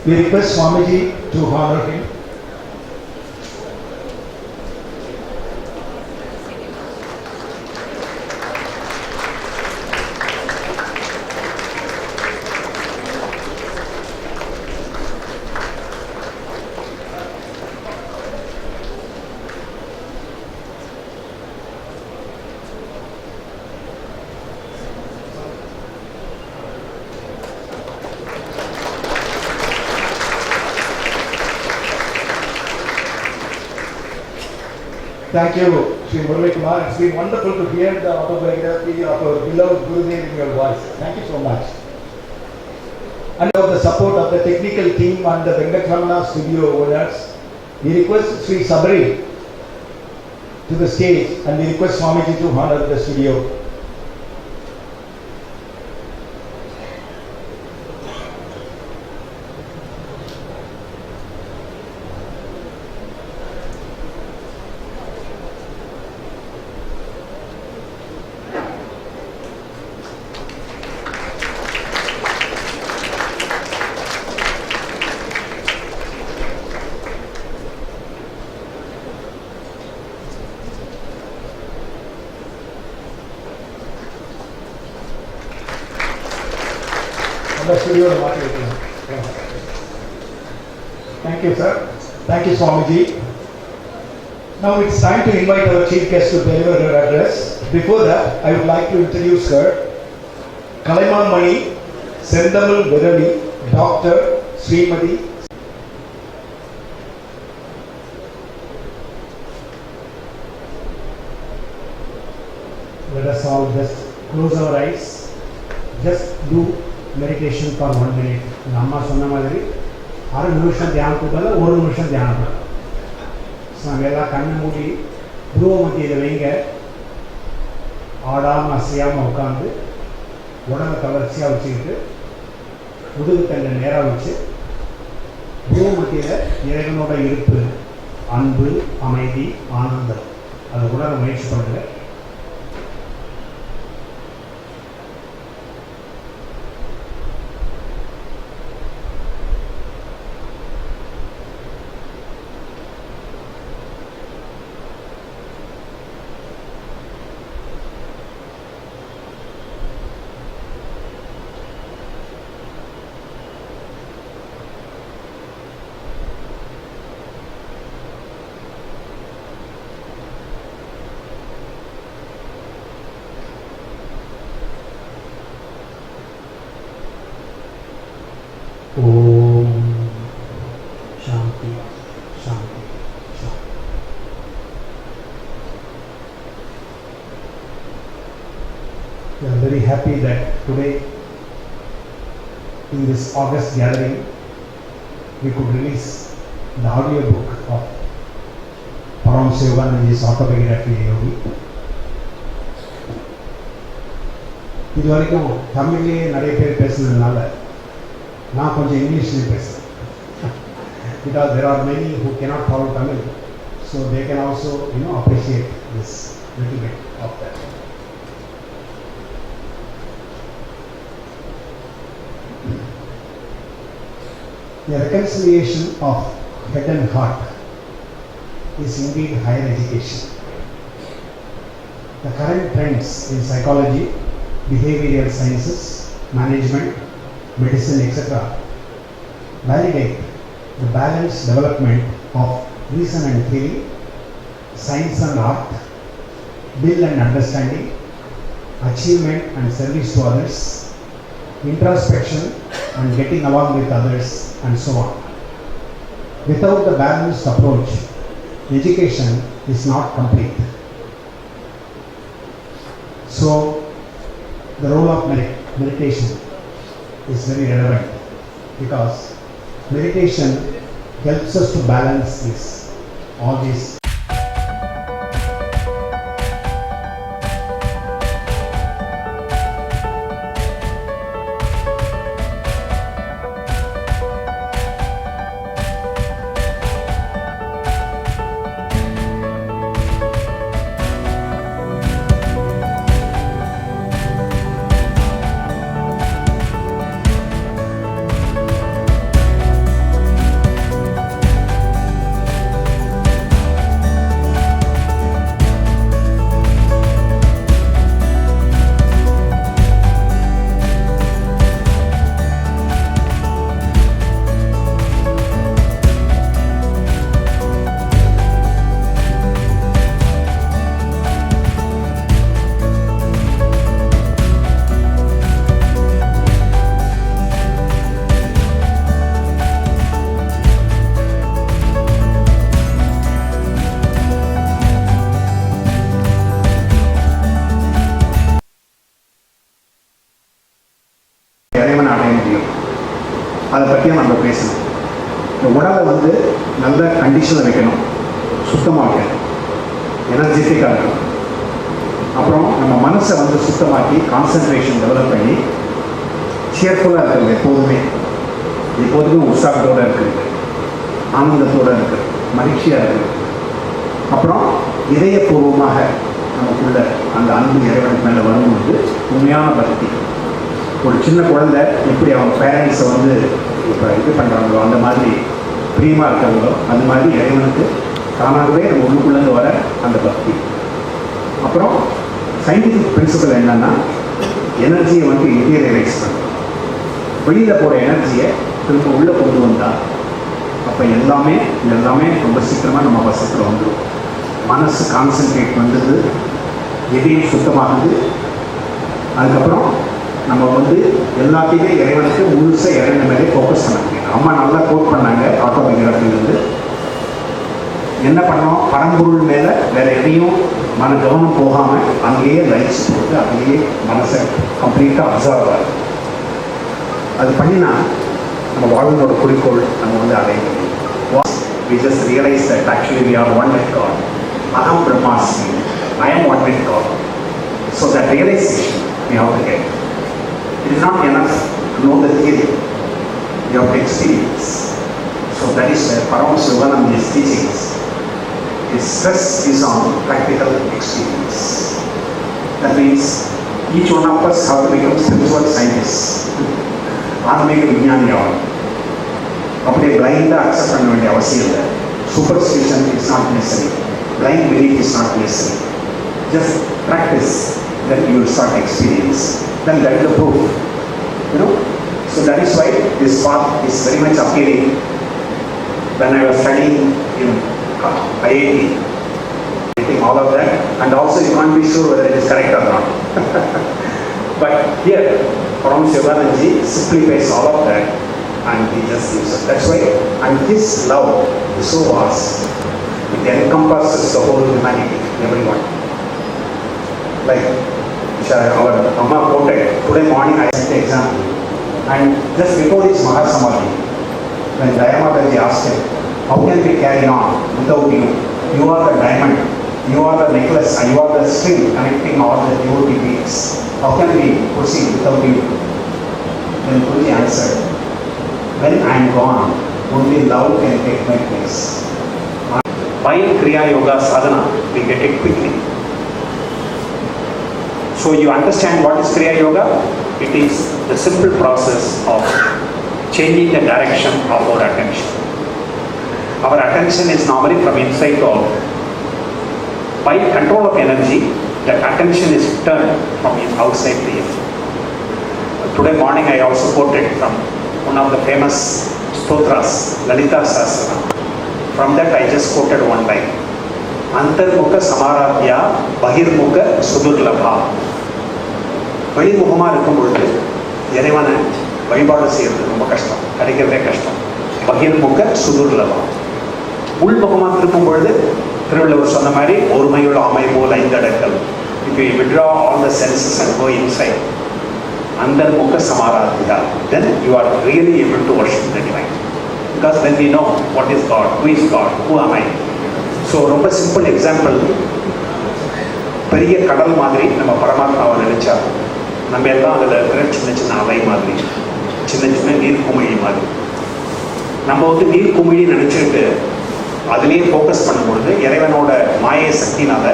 We request Swamiji to honor him. Thank you, Sri Murali Kumar. It's been wonderful to hear the autobiography of our beloved Gurudev in your voice. Thank you so much. And with the support of the technical team and the Venkatramana studio owners, we request Sri Sabri to the stage and we request Swamiji to honor the studio. Thank you, sir. Thank you, Swamiji. Now it's time to invite our chief guest to deliver her address. Before that, I would like to introduce her, Chintamani, Sendamal Virali, Dr. Srimati. Let us all just close our eyes. Just do meditation for 1 minute. Amma sonna madiri 6 நிமிஷம் தியானத்துக்கு பதிலா 1 நிமிஷம் தியானம் பண்ணலாம். நம்ம எல்லாம் கண்ணை மூடி புருவ மத்தியில் வைங்க. ஆடாமல் அசையாமல் உட்காந்து உடம்பை கவர்ச்சியாக வச்சுக்கிட்டு முதுகு தண்டை நேராக வச்சு புருவ மத்தியில் இறைவனோட இருப்பு, அன்பு, அமைதி, ஆனந்தம் அதை உணர முயற்சி பண்ணுங்க. Om Shanti Shanti Shanti. We are very happy that today in this August gathering we could release the audio book of Paramahansa Yoganandaji's autobiography Yogi. இதுவரைக்கும் தமிழ்லேயே நிறைய பேர் பேசுனதுனால நான் கொஞ்சம் இங்கிலீஷ்லேயும் பேசுகிறேன். Because there are many who cannot follow Tamil, so they can also appreciate this little bit of that. The reconciliation of head and heart is indeed higher education. The current trends in psychology, behavioral sciences, management, medicine, etc. validate the balanced development of reason and feeling, science and art, will and understanding, achievement and service to others, introspection and getting along with others, and so on. Without the balanced approach, education is not complete. So, the role of meditation is very relevant because meditation helps us to balance all these. பேசணும். இந்த உடலை வந்து நல்ல கண்டிஷனில் வைக்கணும், சுத்தமாக வைக்கணும், எனர்ஜெட்டிக்காக இருக்கணும். அப்புறம் நம்ம மனசை வந்து சுத்தமாக்கி கான்சன்ட்ரேஷன் டெவலப் பண்ணி சியர்ஃபுல்லாக இருக்கிறது, எப்போதுமே உற்சாகத்தோடு இருக்குது, ஆனந்தத்தோடு இருக்குது, மகிழ்ச்சியாக இருக்குது. அப்புறம் இதயபூர்வமாக நமக்குள்ள அந்த அன்பு இறைவனுக்கு மேலே வரும்போது உண்மையான பக்தி. ஒரு சின்ன குழந்தை எப்படி அவங்க பேரண்ட்ஸை வந்து இப்போ இது பண்ணுறாங்களோ அந்த மாதிரி பிரியமாக இருக்காங்களோ அது மாதிரி இறைவனுக்கு தானாகவே நம்ம உள்ளுக்குள்ளேருந்து வர அந்த பக்தி. அப்புறம் சயின்டிஃபிக் பிரின்சிபல் என்னன்னா எனர்ஜியை வந்து இன்டீரியரைஸ் பண்ணுறோம். வெளியில் போகிற எனர்ஜியை திரும்ப உள்ளே கொண்டு வந்தால் அப்போ எல்லாமே ரொம்ப சீக்கிரமாக நம்ம வசத்தில் வந்துடும். மனசு கான்சன்ட்ரேட் பண்ணுறது, எதையும் சுத்தமாகுது. அதுக்கப்புறம் நம்ம வந்து எல்லாத்தையுமே இறைவனுக்கு முழுசாக இறைவன் மேலே ஃபோக்கஸ் பண்ண முடியும். அம்மா நல்லா கோட் பண்ணாங்க ஆட்டோபயோகிராஃபிலிருந்து. என்ன பண்ணோம், பரம்பொருள் மேலே வேறு எதையும் கவனம் போகாமல் அங்கேயே லைட்ஸ் போட்டு அங்கேயே மனசை கம்ப்ளீட்டாக அப்சர்வ் ஆகுது. அது பண்ணினா நம்ம வாழ்வோட குறிக்கோள் நம்ம வந்து அடைய முடியும். We just realize that actually we are one with God. Aham Brahmasmi. I am one with God. So that realization we have to get. It is not enough to know the theory. You have to experience. So that is where Paramahansa Yogananda's teachings. His stress is on practical experience. That means each one of us have to become spiritual scientists. ஆன்மீக விஞ்ஞானியாகும். அப்படியே பிளைண்டாக accept பண்ண வேண்டிய அவசியம் இல்லை. Superstition is not necessary, blind belief is not necessary. Just practice, then you will start experience. Then that is the proof. You know, so that is why this path is very much appealing. When I was studying in IIT, getting all of that, and also you can't be sure whether it is correct or not. But here, Paramahansa Yoganandaji simplifies all of that and he just gives it. That's why, and his love is so vast. It encompasses the whole humanity, everyone. Like our Amma quoted, today morning I set the example. And just before his Mahasamadhi, when Dayamataji asked him, how can we carry on without you? You are the diamond, you are the necklace, and you are the string connecting all the devotee beings. How can we proceed without you? Then Guruji answered, when I am gone, only love can take my place. By Kriya Yoga Sadhana, we get it quickly. So you understand what is Kriya Yoga? It is the simple process of changing the direction of our attention. Our attention is normally from inside to out. By control of energy, that attention is turned from outside to in. Today morning I also quoted from one of the famous stotras, Lalita Sahasranam. From that I just quoted one line. Antarmukha samaradhya bahirmukha sudurlabha. வெளிமுகமாக இருக்கும் பொழுது இறைவனை வழிபாடு செய்கிறது ரொம்ப கஷ்டம், கிடைக்கிறதே கஷ்டம். பகிர்முக சுதுர்லபம். உள்முகமாக இருக்கும் பொழுது திருவள்ளுவர் சொன்ன மாதிரி ஒருமையுள்ள ஆமை போல் ஐந்தடக்கல். If you withdraw all the senses and go inside, Antarmukha Samaradhya, then you are really able to worship the divine. Because then we know what is God, who is God, who am I. So ரொம்ப simple example, பெரிய கடல் மாதிரி நம்ம பரமாத்மாவை நினைச்சா நம்ம எல்லாம் அதில் இருக்கிற சின்ன சின்ன அலை மாதிரி, சின்ன சின்ன நீர்க்குமிழி மாதிரி. நம்ம வந்து நீர்க்குமிழி நினச்சிக்கிட்டு அதுலேயே ஃபோக்கஸ் பண்ணும்பொழுது இறைவனோட மாயை சக்தினால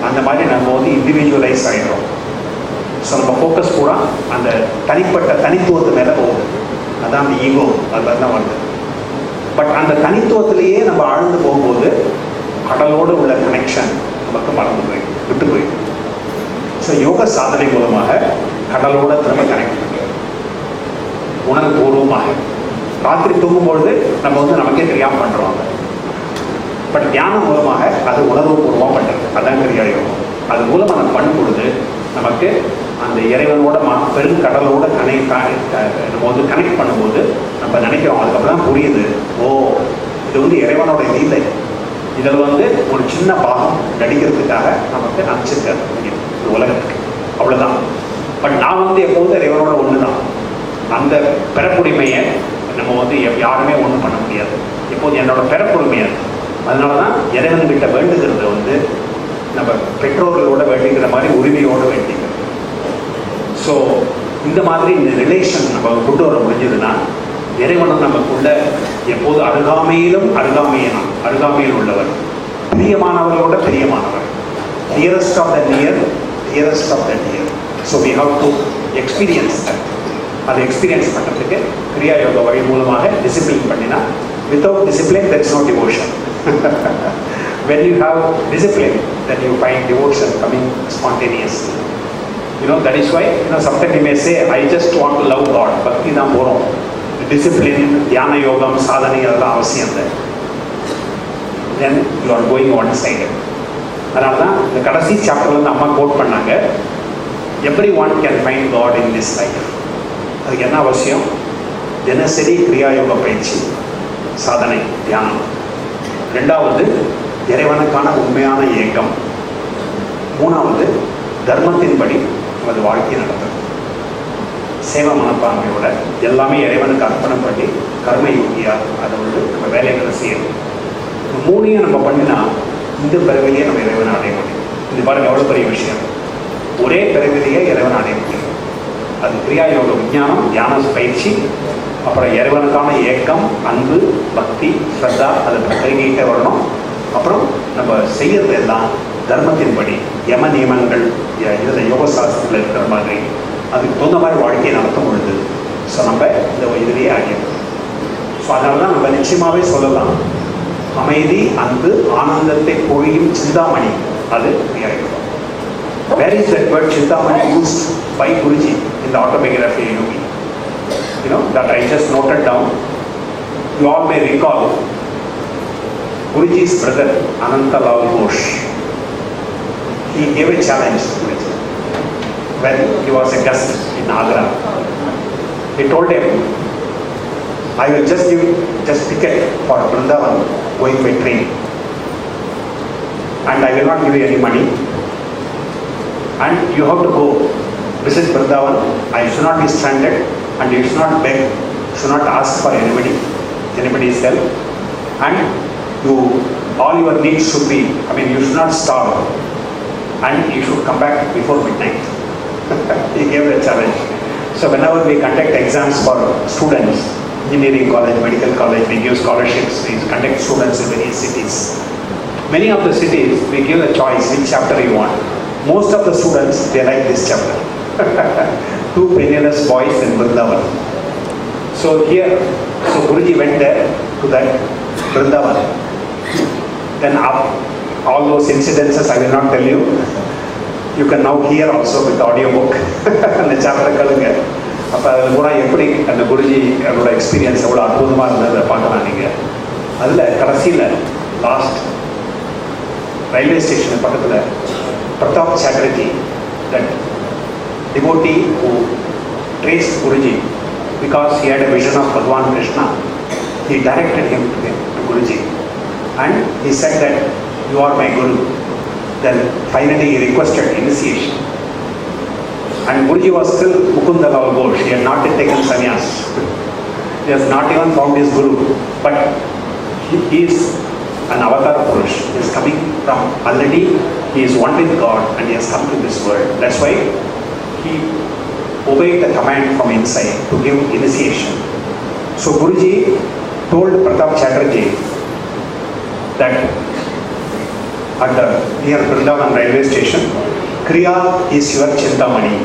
அந்த மாதிரி நம்ம வந்து இண்டிவிஜுவலைஸ் ஆகிடுறோம். ஸோ நம்ம ஃபோக்கஸ் கூட அந்த தனிப்பட்ட தனித்துவத்து மேலே போகுது. அதான் அந்த ஈகோ, அதில் தான் வருது. பட் அந்த தனித்துவத்திலேயே நம்ம ஆழ்ந்து போகும்போது கடலோடு உள்ள கனெக்ஷன் நமக்கு மறந்து போயிடும், விட்டு போயிடும். ஸோ யோக சாதனை மூலமாக கடலோட திரும்ப கனெக்ட் பண்ணுறோம் உணர்வுபூர்வமாக. ராத்திரி தூங்கும்பொழுது நம்ம வந்து நமக்கே தெரியாமல் பண்ணுறோம். பட் தியானம் மூலமாக அது உணர்வுபூர்வமாக பண்ணுறது, அதான் கிரியா யோகம். அது மூலமாக நம்ம பண்ணும் பொழுது நமக்கு அந்த இறைவனோட பெருங்கடலோட நம்ம வந்து கனெக்ட் பண்ணும்போது நம்ம நினைக்கிறோம். அதுக்கப்புறம் தான் புரியுது, ஓ இது வந்து இறைவனோட லீலை. இதில் வந்து ஒரு சின்ன பாகம் நடிக்கிறதுக்காக நமக்கு அனுப்பிச்சிருக்காரு இந்த உலகத்துக்கு, அவ்வளோதான். பட் நான் வந்து எப்போதும் இறைவனோட ஒன்று தான். அந்த பிறப்புரிமையை நம்ம வந்து யாருமே ஒன்றும் பண்ண முடியாது. இப்போது என்னோட பிறப்புரிமையாது. அதனால தான் இறைவன்கிட்ட வேண்டுகிறது வந்து நம்ம பெற்றோர்களோட வேண்டிக்கிற மாதிரி உரிமையோடு வேண்டிக்கிறோம். ஸோ இந்த மாதிரி இந்த ரிலேஷன் நம்ம கொண்டு வர முடிஞ்சதுன்னா இறைவனும் நமக்குள்ள எப்போது அருகாமையில் உள்ளவர், பிரியமானவர்களோட பிரியமானவர், nearest of the near, nearest of the near. So we have to experience that. அதை எக்ஸ்பீரியன்ஸ் பண்ணுறதுக்கு கிரியா யோகா வகை மூலமாக டிசிப்ளின் பண்ணினா, without discipline there is no devotion. When you have discipline, then you find devotion coming spontaneously. That is why sometimes you may say, I just want to love God. Bhakti தான் போகிறோம். Discipline, தியான யோகம், சாதனை அதெல்லாம் அவசியம் இல்லை. Then you are going one-sided. அதனால தான் இந்த கடைசி சாப்டர்ல வந்து அம்மா கோட் பண்ணாங்க, everyone can find God in this life. அதுக்கு என்ன அவசியம்? தினசரி கிரியா யோக பயிற்சி, சாதனை, தியானம். ரெண்டாவது இறைவனுக்கான உண்மையான ஏக்கம். மூணாவது தர்மத்தின்படி நமது வாழ்க்கையை நடத்தும். சேவ மனப்பான்மையோட எல்லாமே இறைவனுக்கு அர்ப்பணம் பண்ணி கர்ம யோகியாக அதை வந்து நம்ம வேலைகளை செய்யணும். மூணையும் நம்ம பண்ணினா இந்த பிறவிலேயே நம்ம இறைவனை அடைய முடியும். இது பாருங்க எவ்வளோ பெரிய விஷயம். ஒரே பிறவிலேயே இறைவனை அடைய முடியும். அது கிரியா யோக விஞ்ஞானம், தியான பயிற்சி, அப்புறம் இறைவனுக்கான ஏக்கம், அன்பு, பக்தி, ஸ்ரத்தா, அதை பெருகிட்டே வரணும். அப்புறம் நம்ம செய்யறது எல்லாம் தர்மத்தின்படி, யம நியமங்கள் இதில் யோக சாஸ்திரத்தில் இருக்கிற மாதிரி அதுக்கு தகுந்த மாதிரி வாழ்க்கையை நடத்தும் பொழுது ஸோ நம்ம இந்த இதுலேயே ஆகிடும். ஸோ அதனால தான் நம்ம நிச்சயமாகவே சொல்லலாம், அமைதி, அன்பு, ஆனந்தத்தை பொழியும் சிந்தாமணி அது கிரியா யோகம். Where is that word Chintamani used by Guruji in the autobiography Yogi? That I just noted down. You all may recall Guruji's brother Anantalal Ghosh. He gave a challenge to Guruji when he was a guest in Agra. He told him, I will just give ticket for Vrindavan going by train, and I will not give you any money. And you have to go visit Vrindavan. I should not be stranded, and you should not beg, should not ask for anybody's help. And all your needs should be, you should not starve. And you should come back before midnight. He gave a challenge. So whenever we conduct exams for students, engineering college, medical college, we give scholarships, we conduct students in various cities. Many of the cities, we give a choice, which chapter you want. Most of the students, they like this chapter. Two penniless boys in Vrindavan. So Guruji went there to that Vrindavan. Then all those incidences I will not tell you. You can now hear also with the audio book. அந்த chapter கேளுங்க. அப்போ அதில் கூட எப்படி அந்த குருஜி அவரோட experience எவ்வளோ அற்புதமாக இருந்ததை பார்க்கலாம் நீங்கள். அதில் கடைசியில் லாஸ்ட் ரயில்வே ஸ்டேஷன் பக்கத்தில் Pratap Chatterjee, that devotee who traced Guruji because he had a vision of Bhagwan Krishna, he directed him to Guruji, and he said that you are my Guru. Then finally he requested initiation, and Guruji was still Mukundalal Ghosh. He had not yet taken sannyas. He has not even found his Guru, but he is an avatar Purush. He is coming from already, he is one with God and he has come to this world. That's why he obeyed the command from inside to give initiation. So Guruji told Pratap Chatterjee that at the near Vrindavan railway station, Kriya is your Chintamani.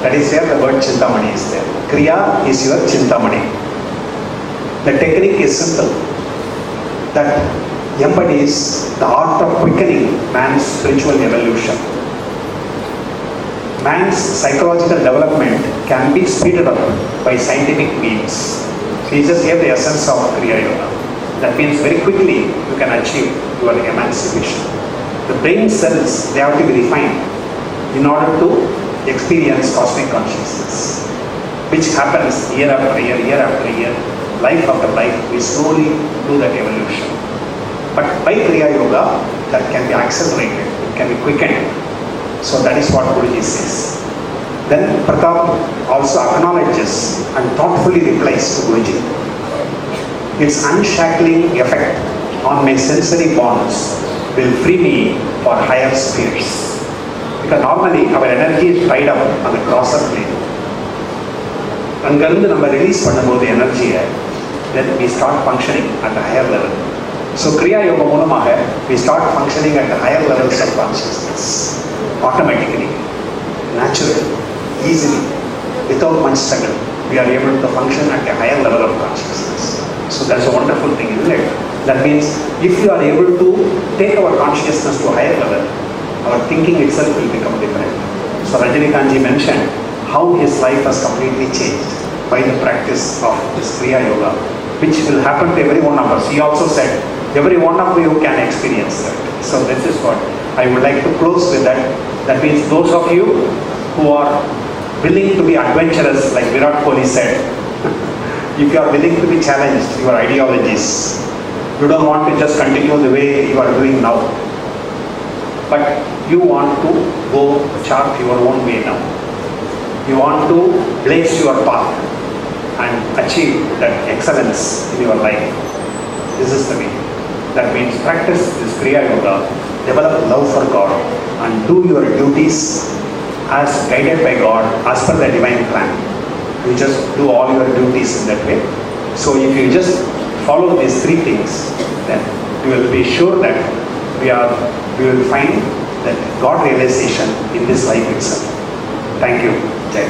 That is where the word Chintamani is there. Kriya is your Chintamani. The technique is simple. That embodies the art of quickening man's spiritual evolution. Man's psychological development can be speeded up by scientific means. He just gave the essence of Kriya Yoga. That means very quickly you can achieve your emancipation. The brain cells, they have to be refined in order to experience cosmic consciousness, which happens year after year, year after year, life after life. We slowly do that evolution. But by Kriya Yoga, that can be accelerated, it can be quickened. So that is what Guruji says. Then Pratap also acknowledges and thoughtfully replies to Guruji its unshackling effect on my sensory bonds will free me for higher spheres. Because normally our energy is tied up on the crosser plane. அங்கிருந்து நம்ம release பண்ணும்போது எனர்ஜியை then we start functioning at a higher level. So Kriya Yoga மூலமாக we start functioning at the higher levels of consciousness automatically, naturally, easily, without much struggle. We are able to function at a higher level of consciousness. So that's a wonderful thing, isn't it? That means if you are able to take our consciousness to a higher level, our thinking itself will become different. So Rajinikanth ji mentioned how his life has completely changed by the practice of this Kriya Yoga, which will happen to every one of us. He also said, every one of you can experience that. So this is what I would like to close with that. That means those of you who are willing to be adventurous, like Virat Kohli said, if you are willing to be challenged, your ideologies, you don't want to just continue the way you are doing now, but you want to go chart your own way now. You want to blaze your path and achieve that excellence in your life. This is the way. That means practice this Kriya Yoga, develop love for God, and do your duties as guided by God, as per the divine plan. You just do all your duties in that way. So if you just follow these three things, then you will be sure that we will find that God realization in this life itself. Thank you. Jai.